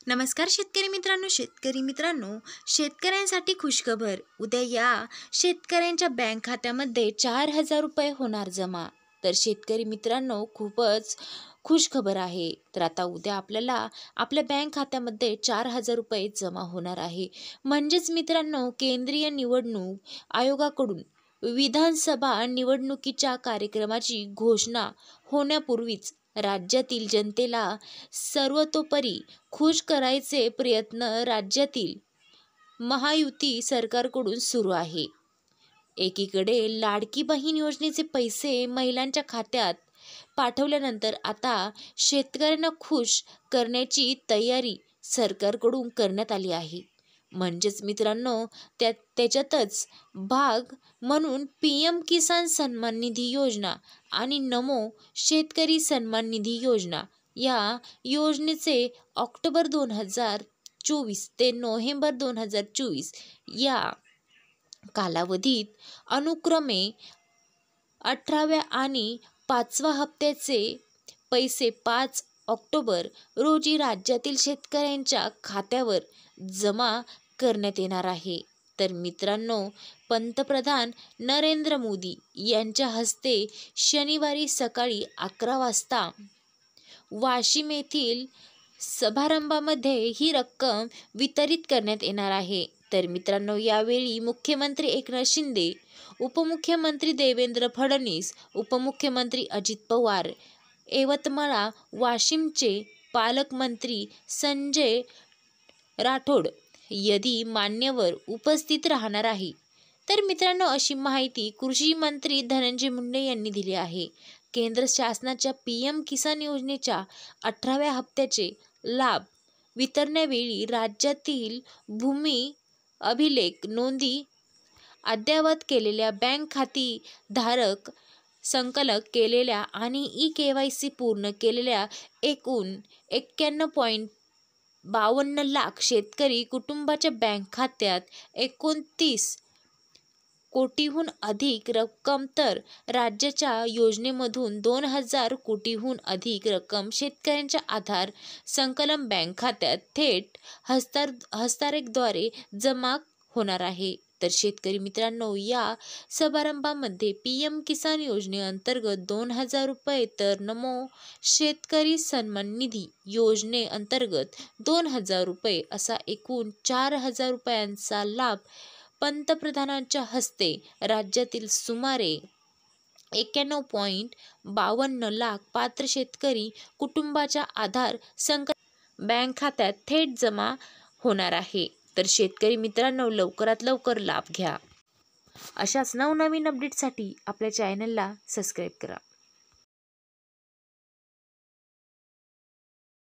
नमस्कार शेतकरी मित्रांनो, शेतकऱ्यांसाठी खुशखबर. उद्या या शेतकऱ्यांच्या बँक खात्यामध्ये 4,000 रुपये होणार जमा. तर शेतकरी मित्रांनो, खूपच खुशखबर आहे. तर आता उद्या आपल्याला आपल्या बँक खात्यामध्ये 4,000 रुपये जमा होणार आहे. म्हणजेच मित्रांनो, केंद्रीय निवडणूक आयोगाकडून विधानसभा निवडणुकीच्या कार्यक्रमाची घोषणा होण्यापूर्वीच राज्यातील जनतेला सर्वतोपरी खुश करायचे प्रयत्न राज्यातील महायुती सरकारकडून सुरू आहे. एकीकडे लाडकी बहीण योजनेचे पैसे महिलांच्या खात्यात पाठवल्यानंतर आता शेतकऱ्यांना खुश करण्याची तयारी सरकारकडून करण्यात आली आहे. म्हणजेच मित्रांनो, त्याच्यातच भाग म्हणून PM किसान सन्मान निधी योजना आणि नमो शेतकरी सन्मान निधी योजना या योजनेचे ऑक्टोबर 2024 ते नोव्हेंबर 2024 या कालावधीत अनुक्रमे 18व्या आणि 5व्या हप्त्याचे पैसे 5 ऑक्टोबर रोजी राज्यातील शेतकऱ्यांच्या खात्यावर जमा करण्यात येणार आहे. तर मित्रांनो, पंतप्रधान नरेंद्र मोदी यांच्या हस्ते शनिवारी सकाळी 11 वाजता वाशिम येथील समारंभामध्ये ही रक्कम वितरित करण्यात येणार आहे. तर मित्रांनो, यावेळी मुख्यमंत्री एकनाथ शिंदे, उपमुख्यमंत्री देवेंद्र फडणवीस, उपमुख्यमंत्री अजित पवार, यवतमाळ वाशिमचे पालकमंत्री संजय राठोड आदी मान्यवर उपस्थित राहणार आहे. तर मित्रांनो, अशी माहिती कृषी मंत्री धनंजय मुंडे यांनी दिली आहे. केंद्र शासनाच्या PM किसान योजनेच्या 18व्या हप्त्याचे लाभ वितरणावेळी राज्यातील भूमी अभिलेख नोंदी अद्ययावत केलेल्या, बँक खाती धारक संकलन केलेल्या आणि eKYC पूर्ण केलेल्या एकूण 91.52 लाख शेतकरी कुटुंबाच्या बँक खात्यात 29 कोटीहून अधिक रक्कम, तर राज्याच्या योजनेमधून 2,000 कोटीहून अधिक रक्कम शेतकऱ्यांच्या आधार संकलन बँक खात्यात थेट हस्तांतरणाद्वारे जमा होणार आहे. तर शेतकरी मित्रांनो, या समारंभामध्ये PM किसान योजनेअंतर्गत 2,000 रुपये, तर नमो शेतकरी सन्मान निधी योजनेअंतर्गत 2,000 रुपये असा एकूण 4,000 रुपयांचा लाभ पंतप्रधानांच्या हस्ते राज्यातील सुमारे 91.52 लाख पात्र शेतकरी कुटुंबाच्या आधार संकलन बँक खात्यात थेट जमा होणार आहे. तर शेतकरी मित्रांनो, लवकरात लवकर लाभ घ्या. अशाच नवनवीन अपडेटसाठी आपल्या चॅनलला सबस्क्राईब करा.